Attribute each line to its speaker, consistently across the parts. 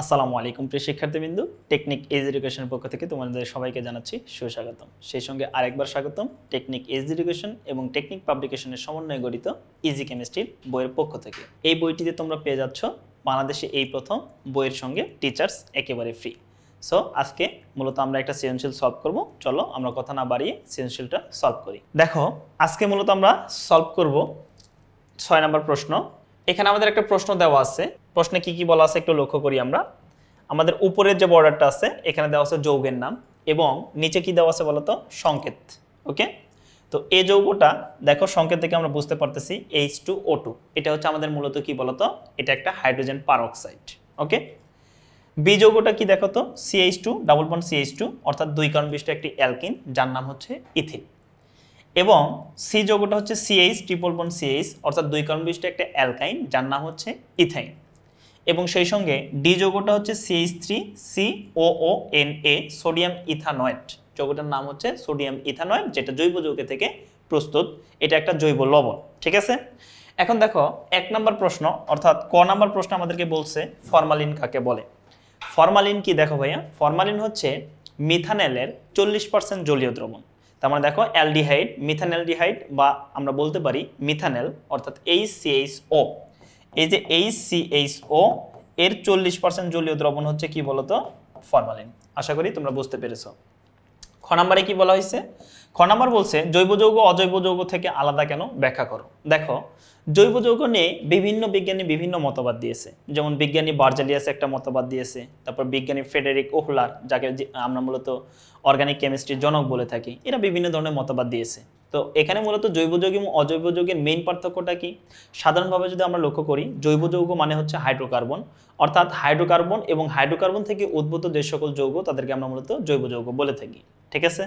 Speaker 1: আসসালামু আলাইকুম প্রিয় শিক্ষার্থীবৃন্দ, টেকনিক এজ এডুকেশনের পক্ষ থেকে তোমাদের সবাইকে জানাচ্ছি সুস্বাগতম। সেই সঙ্গে আরেকবার স্বাগতম টেকনিক এজ এডুকেশন এবং টেকনিক পাবলিকেশনের সমন্বয়ে গঠিত ইজি কেমিস্ট্রির বইয়ের পক্ষ থেকে। এই বইটিতে তোমরা পেয়ে যাচ্ছ বাংলাদেশে এই প্রথম বইয়ের সঙ্গে টিচার্স একেবারে ফ্রি। সো আজকে মূলত আমরা একটা সৃজনশীল সলভ করব। চলো আমরা কথা না বাড়িয়ে সৃজনশীলটা সলভ করি। দেখো, আজকে মূলত আমরা সলভ করব 6 নম্বর প্রশ্ন। এখানে আমাদের একটা প্রশ্ন দেওয়া আছে। প্রশ্নে কি কি বলা আছে একটু লক্ষ্য করি আমরা। আমাদের উপরের যে বর্ডারটা আছে এখানে দেওয়া আছে যৌগের নাম এবং নিচে কি দেওয়া আছে বলতো সংকেত। ওকে, তো এই যৌগটা দেখো সংকেত থেকে আমরা বুঝতে পারতেছি H2O2। এটা হচ্ছে আমাদের মূলত কি বলতো, এটা একটা হাইড্রোজেন পারঅক্সাইড। ওকে, বি যৌগটা কি দেখো তো, CH2 ডাবল বন্ড CH2 অর্থাৎ 2 কার্বন বিশিষ্ট একটি অ্যালকিন যার নাম হচ্ছে ইথিন। এবং সি যৌগটা হচ্ছে CH ট্রিপল বন্ড CH অর্থাৎ 2 কার্বন বিশিষ্ট একটা অ্যালকাইন যার নাম হচ্ছে ইথাইন। এবং সেই সঙ্গে ডি যৌগটা হচ্ছে CH3COONA সোডিয়াম ইথানয়েড। যৌগটার নাম হচ্ছে সোডিয়াম ইথানয়েড, যেটা জৈব যৌগ থেকে প্রস্তুত। এটা একটা জৈব লবণ। ঠিক আছে, এখন দেখো 1 নম্বর প্রশ্ন অর্থাৎ ক নম্বর প্রশ্ন আমাদেরকে বলছে ফরমালিন কাকে বলে। ফরমালিন কি দেখো ভাইয়া, ফরমালিন হচ্ছে মিথানলের 40% জলীয় দ্রবণ। তার মানে দেখো অ্যালডিহাইড, মিথানঅ্যালডিহাইড বা আমরা বলতে পারি মিথানল অর্থাৎ HCHO। এই যে HCHO এর 40% জলীয় দ্রবণ হচ্ছে কি বলতো, ফরমালিন। আশা করি তোমরা বুঝতে পেরেছো। খ নম্বরে কি বলা হয়েছে, খ নম্বর বলছে জৈব যৌগ অজৈব যৌগ থেকে আলাদা কেন ব্যাখ্যা করো। দেখো, জৈব যৌগ নিয়ে বিভিন্ন বিজ্ঞানী বিভিন্ন মতবাদ দিয়েছে। যেমন বিজ্ঞানী বার্জালিয়াস একটা মতবাদ দিয়েছে, তারপর বিজ্ঞানী ফ্রেডেরিক ওহলার, যাকে আমরা মূলত অর্গানিক কেমিস্ট্রির জনক বলে থাকি, এরা বিভিন্ন ধরনের মতবাদ দিয়েছে। তো এখানে মূলত জৈব যৌগ এবং অজৈব যৌগের মেইন পার্থক্যটা কি, সাধারণভাবে যদি আমরা লক্ষ্য করি, জৈব যৌগ মানে হচ্ছে হাইড্রোকার্বন, অর্থাৎ হাইড্রোকার্বন এবং হাইড্রোকার্বন থেকে উদ্ভূত যে সকল যৌগ তাদেরকে আমরা মূলত জৈব যৌগ বলে থাকি। ঠিক আছে,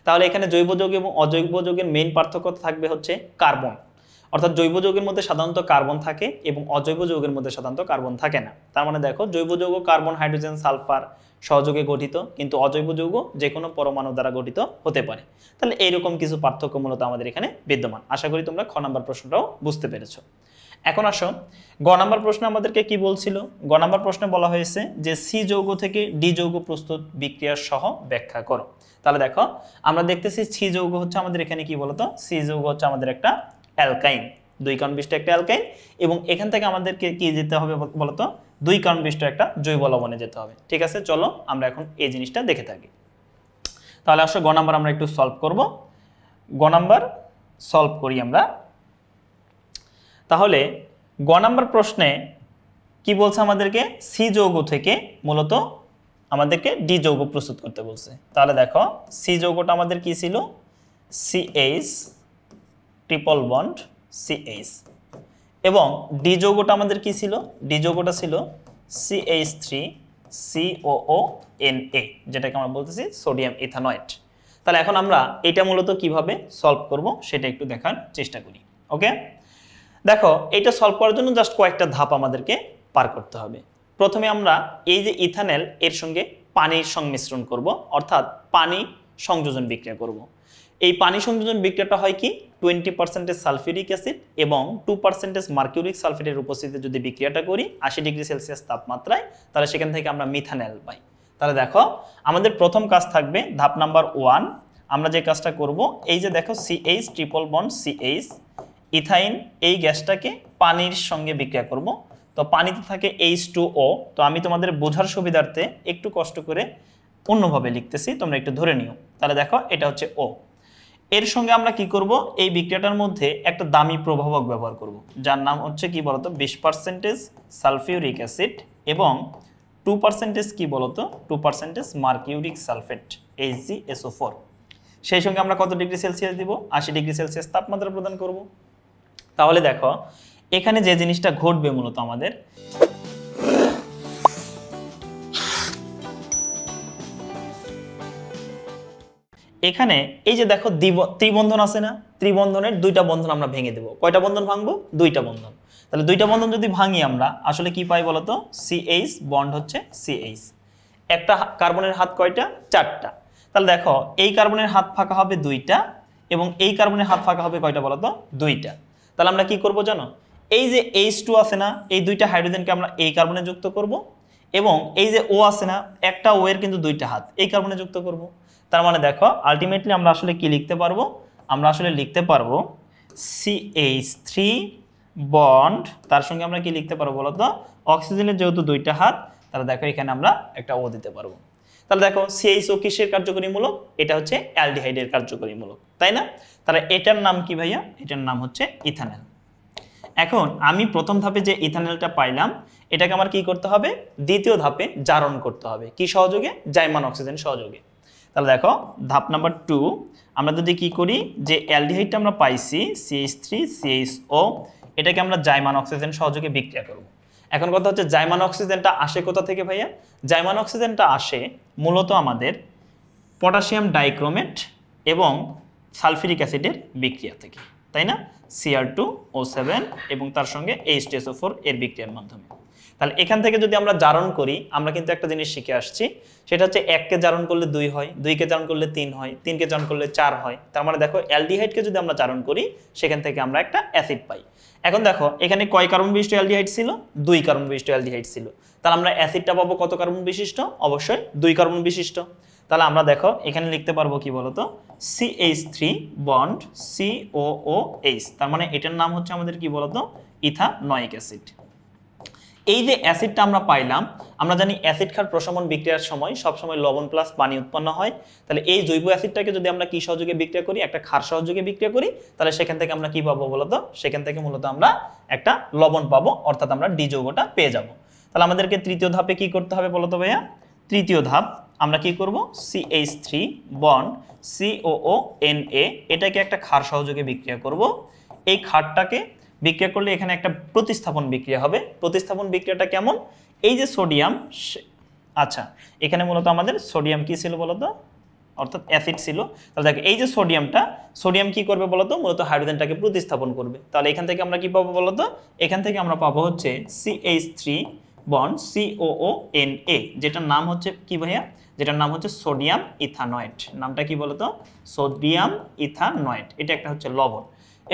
Speaker 1: তাহলে এখানে জৈব যৌগ এবং অজৈব যৌগের মেইন পার্থক্য থাকবে হচ্ছে কার্বন। অর্থাৎ জৈব যৌগের মধ্যে সাধারণত কার্বন থাকে এবং অজৈব যৌগের মধ্যে সাধারণত কার্বন থাকে না। তার মানে দেখো, জৈব যৌগ কার্বন হাইড্রোজেন সালফার সহযোগে গঠিত, কিন্তু অজৈব যৌগ যে কোনো পরমাণু দ্বারা গঠিত হতে পারে। তাহলে এইরকম কিছু পার্থক্য মূলত আমাদের এখানে বিদ্যমান। আশা করি তোমরা খ নম্বর প্রশ্নটাও বুঝতে পেরেছো। এখন আসো গ নম্বর প্রশ্ন আমাদেরকে কি বলছিল। গ নম্বর প্রশ্নে বলা হয়েছে যে সি যৌগ থেকে ডি যৌগ প্রস্তুত বিক্রিয়া সহ ব্যাখ্যা করো। তাহলে দেখো, আমরা দেখতেছি সি যৌগ হচ্ছে আমাদের এখানে কি বলতো, সি যৌগ হচ্ছে আমাদের একটা অ্যালকাইন, 2 কার্বন বিশিষ্ট একটা অ্যালকাইন। এবং এখান থেকে আমাদেরকে কি যেতে হবে বলতো, 2 কার্বন বিশিষ্ট একটা জৈব লবণে যেতে হবে। ঠিক আছে, চলো আমরা এখন এই জিনিসটা দেখে থাকি। তাহলে আসলে গ নাম্বার আমরা একটু সলভ করব। গ নাম্বার সলভ করি আমরা। তাহলে গ নাম্বার প্রশ্নে কি বলছে আমাদেরকে, সি যৌগ থেকে মূলত আমাদেরকে ডি যৌগ প্রস্তুত করতে বলছে। তাহলে দেখো, সি যৌগটা আমাদের কি ছিল, CH ট্রিপল বন্ড CH। এবং ডি যৌগটা আমাদের কি ছিল, ডি যৌগটা ছিল CH3COONA, যেটাকে আমরা বলতেছি সোডিয়াম ইথানয়েড। তাহলে এখন আমরা এটা মূলত কিভাবে সলভ করব সেটা একটু দেখার চেষ্টা করি। ওকে, দেখো, এটা সলভ করার জন্য জাস্ট কয়েকটা ধাপ আমাদেরকে পার করতে হবে। প্রথমে আমরা এই যে ইথানল এর সঙ্গে পানির সংমিশ্রণ করব, অর্থাৎ পানি সংযোজন বিক্রিয়া করব। এই পানি সংযোজন বিক্রিয়াটা হয় কি, 20% সালফিউরিক অ্যাসিড এবং 2% মার্কিউরিক সালফেটের উপস্থিতিতে যদি বিক্রিয়াটা করি 80 ডিগ্রি সেলসিয়াস তাপমাত্রায়, তাহলে সেখান থেকে আমরা মিথানল পাই। তাহলে দেখো, আমাদের প্রথম কাজ থাকবে ধাপ নাম্বার 1। আমরা যে কাজটা করব, এই যে দেখো CH triple bond CH ethyne, এই গ্যাসটাকে পানির সঙ্গে বিক্রিয়া করব। তো পানিতে থাকে H2O। তো আমি তোমাদের বোঝার সুবিধার্থে একটু কষ্ট করে অন্যভাবে লিখতেছি, তোমরা একটু ধরে নিও। তাহলে দেখো, এটা হচ্ছে O। এর সঙ্গে আমরা কি করব, এই বিক্রিয়াটার মধ্যে একটা দামি প্রভাবক ব্যবহার করব, যার নাম হচ্ছে কি বলতো 20% সালফিউরিক অ্যাসিড এবং 2% কি বলতো 2% মার্কিউরিক সালফেট HgSO4। সেই সঙ্গে আমরা কত ডিগ্রি সেলসিয়াস দিব, 80 ডিগ্রি সেলসিয়াস তাপমাত্রা প্রদান করব। তাহলে দেখো, এখানে যে জিনিসটা ঘটবে মূলত আমাদের, এখানে এই যে দেখো ত্রিবন্ধন আছে না, ত্রিবন্ধনের 2টা বন্ধন আমরা ভেঙে দেব। কয়টা বন্ধন ভাঙবো, 2টা বন্ধন। তাহলে 2টা বন্ধন যদি ভাঙি আমরা আসলে কি পাই বলতো, CH বন্ড হচ্ছে CH। একটা কার্বনের হাত কয়টা, 4টা। তাহলে দেখো, এই কার্বনের হাত ফাঁকা হবে 2টা এবং এই কার্বনের হাত ফাঁকা হবে কয়টা বলতো, 2টা। তাহলে আমরা কি করব জানো, এই যে H2 আছে না, এই 2টা হাইড্রোজেনকে আমরা এই কার্বনে যুক্ত করব এবং এই যে ও আছে না, একটা ও এর কিন্তু দুইটা হাত, এই কার্বনে যুক্ত করব। তার মানে দেখো আলটিমেটলি আমরা আসলে কি লিখতে পারবো, আমরা আসলে লিখতে পারবো CH3 বন্ড, তার সঙ্গে আমরা কি লিখতে পারবো বলতো, অক্সিজেনের যেহেতু দুইটা হাত, তাহলে দেখো এখানে আমরা একটা ও দিতে পারবো। তাহলে দেখো CHO কিসের কার্যকরী মূলক, এটা হচ্ছে অ্যালডিহাইডের কার্যকরী মূলক, তাই না? তাহলে এটার নাম কি ভাইয়া, এটার নাম হচ্ছে ইথানল। এখন আমি প্রথম ধাপে যে ইথানলটা পাইলাম, এটাকে আমার কি করতে হবে, দ্বিতীয় ধাপে জারণ করতে হবে, কি সহযোগে, জাইমান অক্সিজেন সহযোগে। তাহলে দেখো ধাপ নাম্বার 2, আমরা যদি কি করি, যে অ্যালডিহাইডটা আমরা পাইছি CH3 CHO, এটাকে আমরা জাইমান অক্সিজেন সহযোগে বিক্রিয়া করব। এখন কথা হচ্ছে জাইমান অক্সিজেনটা আসে কোথা থেকে ভাইয়া, জাইমান অক্সিজেনটা আসে মূলত আমাদের পটাশিয়াম ডাইক্রোমেট এবং সালফিউরিক অ্যাসিডের বিক্রিয়া থেকে, তাই না? Cr2O7 এবং তার সঙ্গে H2SO4 এর বিক্রিয়ার মাধ্যমে। তাহলে এখান থেকে যদি আমরা জারণ করি, আমরা কিন্তু একটা জিনিস শিখে আসছি, সেটা হচ্ছে 1কে জারণ করলে 2 হয়, 2কে জারণ করলে 3 হয়, 3কে জারণ করলে 4 হয়। তার মানে দেখো অ্যালডিহাইডকে যদি আমরা জারণ করি, সেখান থেকে আমরা একটা অ্যাসিড পাই। এখন দেখো এখানে কয় কার্বন বিশিষ্ট অ্যালডিহাইড ছিল, 2 কার্বন বিশিষ্ট অ্যালডিহাইড ছিল। তাহলে আমরা অ্যাসিডটা পাবো কত কার্বন বিশিষ্ট, অবশ্যই 2 কার্বন বিশিষ্ট। তাহলে আমরা দেখো এখানে লিখতে পারবো কি বলতো, CH3 বন্ড COOH, তার মানে এটার নাম হচ্ছে আমাদের কি বলতো, ইথানোয়িক অ্যাসিড। এই যে অ্যাসিডটা আমরা পাইলাম, আমরা জানি অ্যাসিড ক্ষার প্রশমন বিক্রিয়ার সময় সবসময় লবণ প্লাস পানি উৎপন্ন হয়। তাহলে এই জৈব অ্যাসিডটাকে যদি আমরা কি সহযোগে বিক্রিয়া করি, একটা ক্ষার সহযোগে বিক্রিয়া করি, তাহলে সেখান থেকে আমরা কি পাবো বলতো, সেখান থেকে মূলত আমরা একটা লবণ পাবো, অর্থাৎ আমরা ডি যৌগটা পেয়ে যাব। তাহলে আমাদেরকে তৃতীয় ধাপে কি করতে হবে বলতো ভাইয়া, তৃতীয় ধাপ আমরা কি করব, CH3 বন্ড COONA, এটাকে একটা ক্ষার সহযোগে বিক্রিয়া করব। এই ক্ষারটাকে বিক্রিয়া করলে এখানে একটা প্রতিস্থাপন বিক্রিয়া হবে। প্রতিস্থাপন বিক্রিয়াটা কেমন, এই যে সোডিয়াম, আচ্ছা এখানে মূলত আমাদের সোডিয়াম কি ছিল বলতো, অর্থাৎ অ্যাসিড ছিল। তাহলে দেখো এই যে সোডিয়াম কি করবে বলতো, মূলত হাইড্রোজেনটাকে প্রতিস্থাপন করবে। তাহলে এখান থেকে আমরা কি পাবো বলতো, এখান থেকে আমরা পাবো হচ্ছে CH3 বন্ড COONA, যেটার নাম হচ্ছে কি ভাইয়া, যেটার নাম হচ্ছে সোডিয়াম ইথানয়েড। নামটা কি বলতো, সোডিয়াম ইথানয়েড। এটা একটা হচ্ছে লবণ।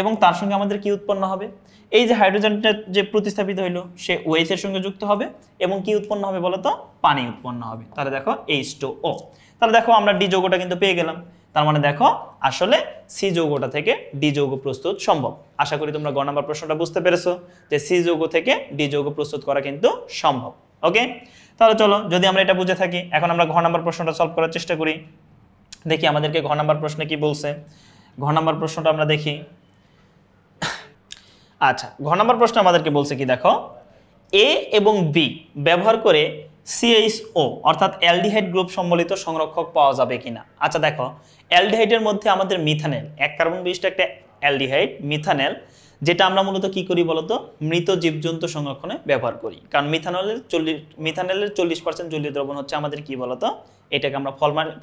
Speaker 1: এবং তার সঙ্গে আমাদের কি উৎপন্ন হবে, এই যে হাইড্রোজেনটা যে প্রতিস্থাপিত হইলো, সে OH এর সঙ্গে যুক্ত হবে এবং কি উৎপন্ন হবে বলতো, পানি উৎপন্ন হবে। তাহলে দেখো H2O। তাহলে দেখো আমরা ডি যৌগটা কিন্তু পেয়ে গেলাম। তার মানে দেখো আসলে সি যৌগটা থেকে ডি যৌগ প্রস্তুত সম্ভব। আশা করি তোমরা গ নাম্বার প্রশ্নটা বুঝতে পেরেছো, যে সি যৌগ থেকে ডি যৌগ প্রস্তুত করা কিন্তু সম্ভব। ওকে, তাহলে চলো যদি আমরা এটা বুঝে থাকি, এখন আমরা ঘ নাম্বার প্রশ্নটা সলভ করার চেষ্টা করি। দেখি আমাদেরকে ঘ নাম্বার প্রশ্নে কি বলছে। ঘ নাম্বার প্রশ্নটা আমরা দেখি। আচ্ছা, ঘ নাম্বার প্রশ্ন আমাদেরকে বলছে কি, দেখো এ এবং বি ব্যবহার করে CHO অর্থাৎ অ্যালডিহাইড গ্রুপ সম্বলিত সংরক্ষক পাওয়া যাবে কিনা। আচ্ছা দেখো, অ্যালডিহাইডের মধ্যে আমাদের মিথানেল, 1 কার্বন বিশিষ্ট একটা অ্যালডিহাইড মিথানেল, যেটা আমরা মূলত কি করি বলতো, মৃত জীবজন্তু সংরক্ষণে ব্যবহার করি। কারণ মিথানেলের 40% জলীয় দ্রবণ হচ্ছে আমাদের কি বলতো, এটাকে আমরা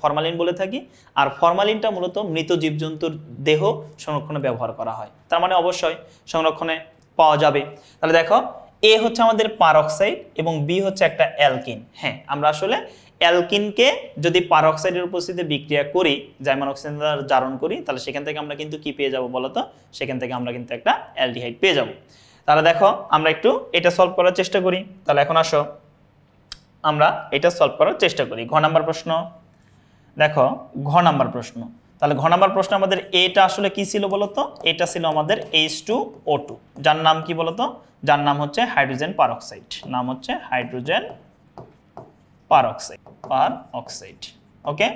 Speaker 1: ফরমালিন বলে থাকি। আর ফরমালিনটা মূলত মৃত জীবজন্তুর দেহ সংরক্ষণে ব্যবহার করা হয়, তার মানে অবশ্যই সংরক্ষণে পাওয়া যাবে। তাহলে দেখো এ হচ্ছে আমাদের পারঅক্সাইড এবং বি হচ্ছে একটা অ্যালকিন। হ্যাঁ, আমরা আসলে অ্যালকিনকে যদি পারঅক্সাইডের উপস্থিতিতে বিক্রিয়া করি, জাইমান অক্সিজেন দ্বারা জারণ করি, তাহলে সেখান থেকে আমরা কিন্তু কি পেয়ে যাব বলতো, সেখান থেকে আমরা কিন্তু একটা অ্যালডিহাইড পেয়ে যাব। তাহলে দেখো আমরা একটু এটা সলভ করার চেষ্টা করি। তাহলে এখন আসো আমরা এটা সলভ করার চেষ্টা করি। ঘ নাম্বার প্রশ্ন দেখো, ঘ নাম্বার প্রশ্ন। তাহলে ঘ নাম্বার প্রশ্ন আমাদের এটা আসলে কি ছিল বলতো, এটা ছিল আমাদের H2O2, যার নাম কি বলতো, যার নাম হচ্ছে হাইড্রোজেন পারঅক্সাইড। নাম হচ্ছে হাইড্রোজেন পারঅক্সাইড। ওকে,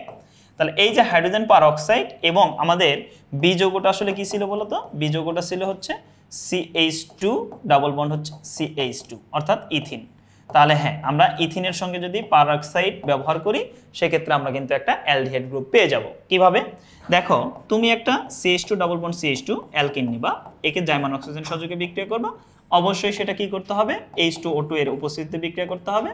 Speaker 1: তাহলে এই যে হাইড্রোজেন পারঅক্সাইড এবং আমাদের বি যৌগটা আসলে কি ছিল বলতো, বি যৌগটা ছিল হচ্ছে CH2 ডাবল বন্ড হচ্ছে CH2 অর্থাৎ ইথিন। তাহলে হ্যাঁ, আমরা ইথিনের সঙ্গে যদি পারঅক্সাইড ব্যবহার করি, সেক্ষেত্রে আমরা কিন্তু একটা অ্যালডিহাইড গ্রুপ পেয়ে যাব। কিভাবে দেখো, তুমি একটা CH2 double bond CH2 alkyne নিবা, একে জাইমান অক্সিজেন সহযোগে বিক্রিয়া করবা। অবশ্যই সেটা কি করতে হবে, H2O2 এর উপস্থিতিতে বিক্রিয়া করতে হবে,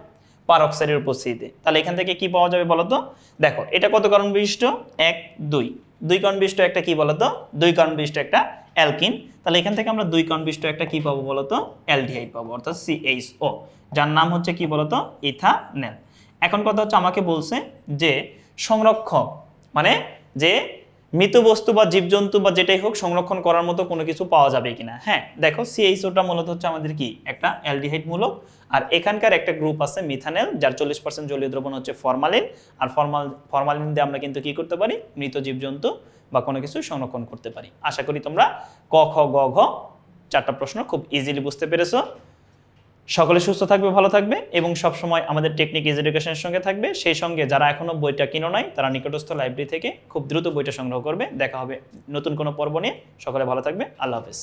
Speaker 1: পারঅক্সাইডের উপস্থিতিতে। তাহলে এখান থেকে কি পাওয়া যাবে বলতো, দেখো এটা কত কার্বন বিশিষ্ট, 1 2 কার্বন বিশিষ্ট একটা কি বলতো, 2 কার্বন বিশিষ্ট একটা অ্যালকিন। তাহলে এখান থেকে আমরা 2 কার্বন বিশিষ্ট একটা কি পাবো বলতো, অ্যালডিহাইড পাবো, অর্থাৎ CHO, যার নাম হচ্ছে কি বলতো, ইথানেল। এখন কথা হচ্ছে আমাকে বলছে যে সংরক্ষক মানে যে মৃত বস্তু বা জীবজন্তু বা যেটাই হোক সংরক্ষণ করার মতো কোনো কিছু পাওয়া যাবে কিনা। হ্যাঁ দেখো CH4টা মূলত হচ্ছে আমাদের কি একটা অ্যালডিহাইড মূলক, আর এখানকার একটা গ্রুপ আছে মিথানেল যার 40% জলীয় দ্রবণ হচ্ছে ফরমালিন, আর ফরমালিন দিয়ে আমরা কিন্তু কি করতে পারি, মৃত জীবজন্তু বা কোনো কিছু সংরক্ষণ করতে পারি। আশা করি তোমরা ক খ গ ঘ 4টা প্রশ্ন খুব ইজিলি বুঝতে পেরেছো। সকলে সুস্থ থাকবে, ভালো থাকবে এবং সবসময় আমাদের টেকনিক ইজ এডুকেশনের সঙ্গে থাকবে। সেই সঙ্গে যারা এখনো বইটা কিনো নাই তারা নিকটস্থ লাইব্রেরি থেকে খুব দ্রুত বইটা সংগ্রহ করবে। দেখা হবে নতুন কোনো পর্ব নিয়ে। সকলে ভালো থাকবে, আল্লাহ হাফেজ।